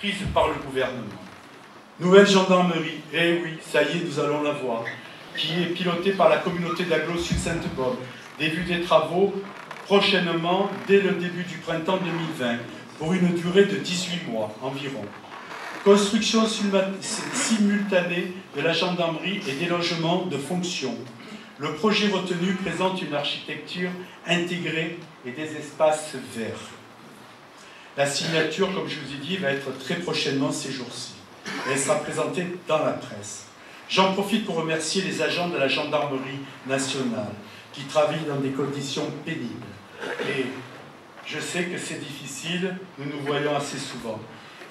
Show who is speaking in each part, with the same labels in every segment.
Speaker 1: prise par le gouvernement. Nouvelle gendarmerie, eh oui, ça y est, nous allons la voir, qui est pilotée par la communauté d'agglo Sud-Sainte-Baume. Début des travaux prochainement, dès le début du printemps 2020, pour une durée de 18 mois environ. Construction simultanée de la gendarmerie et des logements de fonction. Le projet retenu présente une architecture intégrée et des espaces verts. La signature, comme je vous ai dit, va être très prochainement ces jours-ci. Elle sera présentée dans la presse. J'en profite pour remercier les agents de la gendarmerie nationale qui travaillent dans des conditions pénibles. Et je sais que c'est difficile, nous nous voyons assez souvent.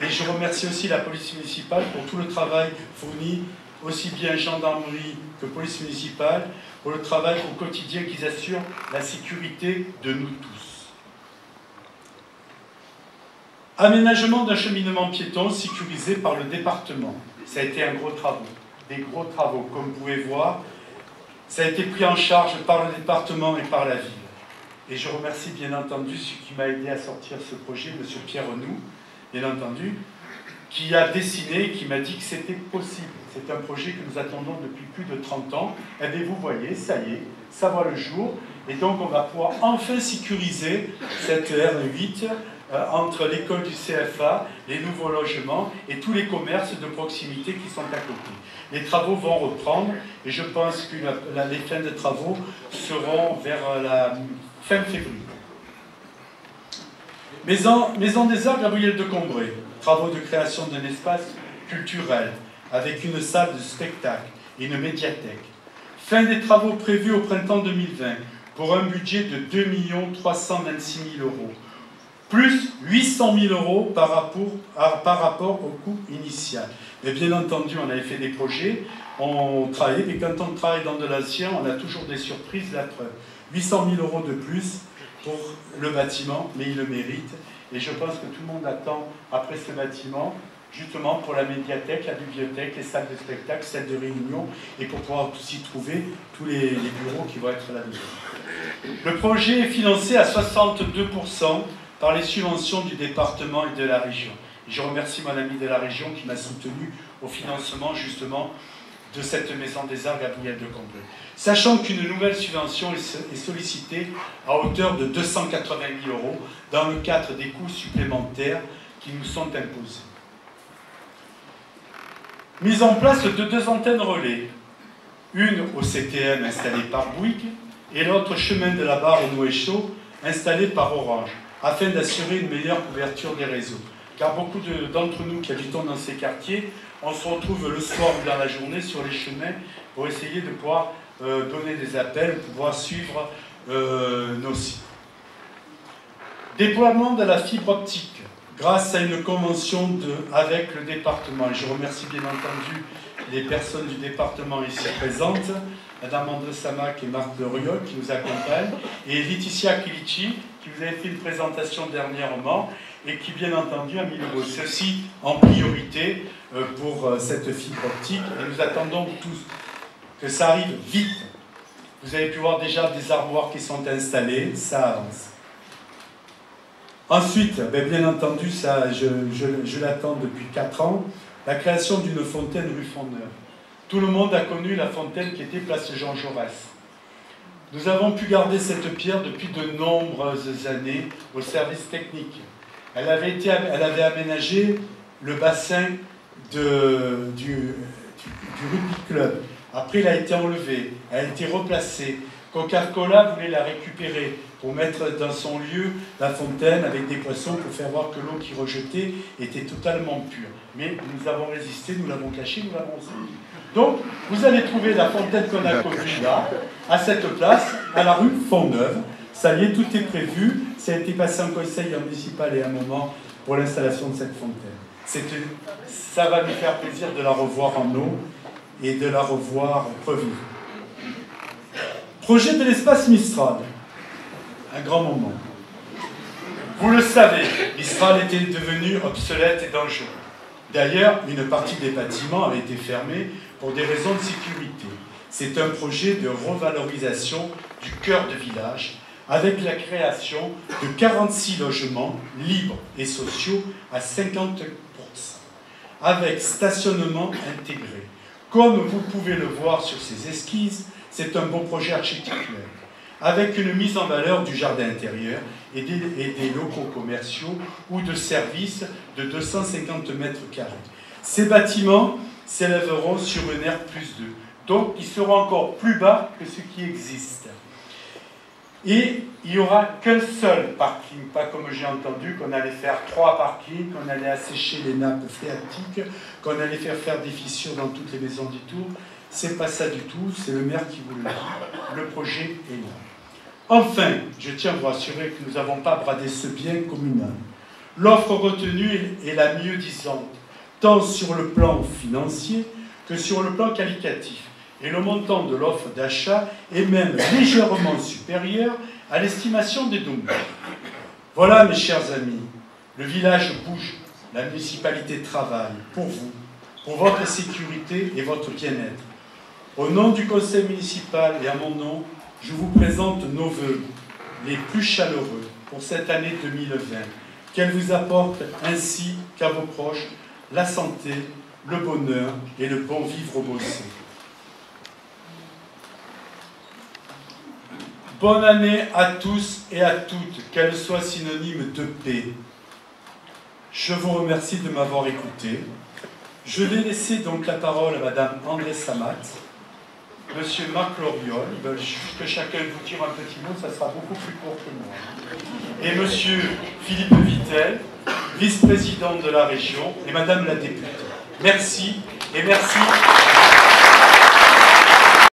Speaker 1: Et je remercie aussi la police municipale pour tout le travail fourni, aussi bien gendarmerie que police municipale, pour le travail au quotidien qu'ils assurent la sécurité de nous tous. Aménagement d'un cheminement piéton sécurisé par le département. Ça a été un gros travail, des gros travaux. Comme vous pouvez voir, ça a été pris en charge par le département et par la ville. Et je remercie bien entendu celui qui m'a aidé à sortir ce projet, M. Pierre Renou, bien entendu, qui a dessiné, qui m'a dit que c'était possible. C'est un projet que nous attendons depuis plus de 30 ans. Et bien vous voyez, ça y est, ça voit le jour. Et donc on va pouvoir enfin sécuriser cette R8 entre l'école du CFA, les nouveaux logements et tous les commerces de proximité qui sont à côté. Les travaux vont reprendre et je pense que les fins de travaux seront vers la fin février. Maison des Arts, Gabriel de Combray. Travaux de création d'un espace culturel avec une salle de spectacle et une médiathèque. Fin des travaux prévus au printemps 2020 pour un budget de 2 326 000 €. Plus 800 000 € par rapport au coût initial. Mais bien entendu, on avait fait des projets, on travaillait, mais quand on travaille dans de l'ancien, on a toujours des surprises, la preuve. 800 000 € de plus pour le bâtiment, mais il le mérite. Et je pense que tout le monde attend, après ce bâtiment, justement pour la médiathèque, la bibliothèque, les salles de spectacle, salles de réunion, et pour pouvoir aussi trouver tous les bureaux qui vont être là-dedans. Le projet est financé à 62% par les subventions du département et de la région. Et je remercie mon ami de la région qui m'a soutenu au financement justement de cette maison des arts Gabriel de Combray. Sachant qu'une nouvelle subvention est sollicitée à hauteur de 280 000 € dans le cadre des coûts supplémentaires qui nous sont imposés. Mise en place de 2 antennes relais, une au CTM installée par Bouygues et l'autre chemin de la Barre au Noéchaud installée par Orange, afin d'assurer une meilleure couverture des réseaux. Car beaucoup d'entre nous qui habitons dans ces quartiers, on se retrouve le soir ou dans la journée sur les chemins pour essayer de pouvoir donner des appels, pouvoir suivre nos sites. Déploiement de la fibre optique grâce à une convention avec le département. Et je remercie bien entendu les personnes du département ici présentes, Madame André Samac et Marc Lerioc qui nous accompagnent, et Laetitia Kilici qui vous avait fait une présentation dernièrement et qui bien entendu a mis ceci en priorité pour cette fibre optique. Et nous attendons tous que ça arrive vite. Vous avez pu voir déjà des armoires qui sont installées, ça avance. Ensuite, bien entendu, ça, je l'attends depuis 4 ans, la création d'une fontaine rue Fondeur. Tout le monde a connu la fontaine qui était place Jean Jaurès. Nous avons pu garder cette pierre depuis de nombreuses années au service technique. Elle avait aménagé le bassin du rugby club. Après, elle a été enlevée, elle a été replacée. Coca-Cola voulait la récupérer pour mettre dans son lieu la fontaine avec des poissons pour faire voir que l'eau qui rejetait était totalement pure. Mais nous avons résisté, nous l'avons cachée, nous l'avons sortie. Donc, vous allez trouver la fontaine qu'on a connue là, à cette place, à la rue Fontneuve. Ça y est, tout est prévu. Ça a été passé en conseil municipal et à un moment pour l'installation de cette fontaine. Ça va nous faire plaisir de la revoir en eau et de la revoir revivre. Projet de l'espace Mistral. Un grand moment. Vous le savez, Mistral était devenu obsolète et dangereux. D'ailleurs, une partie des bâtiments avait été fermée pour des raisons de sécurité. C'est un projet de revalorisation du cœur de village avec la création de 46 logements libres et sociaux à 50%. avec stationnement intégré. Comme vous pouvez le voir sur ces esquisses, c'est un beau projet architectural, avec une mise en valeur du jardin intérieur et des locaux commerciaux ou de services de 250 mètres carrés. Ces bâtiments s'élèveront sur une R+2, donc ils seront encore plus bas que ce qui existe. Et il n'y aura qu'un seul parking, pas comme j'ai entendu qu'on allait faire 3 parkings, qu'on allait assécher les nappes phréatiques, qu'on allait faire des fissures dans toutes les maisons du tour. C'est pas ça du tout, c'est le maire qui voulait. Le projet est là. Enfin, je tiens à vous rassurer que nous n'avons pas bradé ce bien communal. L'offre retenue est la mieux disante, tant sur le plan financier que sur le plan qualitatif. Et le montant de l'offre d'achat est même légèrement supérieur à l'estimation des dommages. Voilà, mes chers amis, le village bouge, la municipalité travaille pour vous, pour votre sécurité et votre bien-être. Au nom du conseil municipal et à mon nom, je vous présente nos vœux les plus chaleureux pour cette année 2020. Qu'elle vous apporte ainsi qu'à vos proches la santé, le bonheur et le bon vivre au Beaussais. Bonne année à tous et à toutes, qu'elle soit synonyme de paix. Je vous remercie de m'avoir écouté. Je vais laisser donc la parole à Madame André Samat, Monsieur Marc Loriol, ils veulent juste que chacun vous tire un petit mot, ça sera beaucoup plus court que moi. Et Monsieur Philippe Vittel, vice-président de la région, et Madame la députée. Merci, et merci.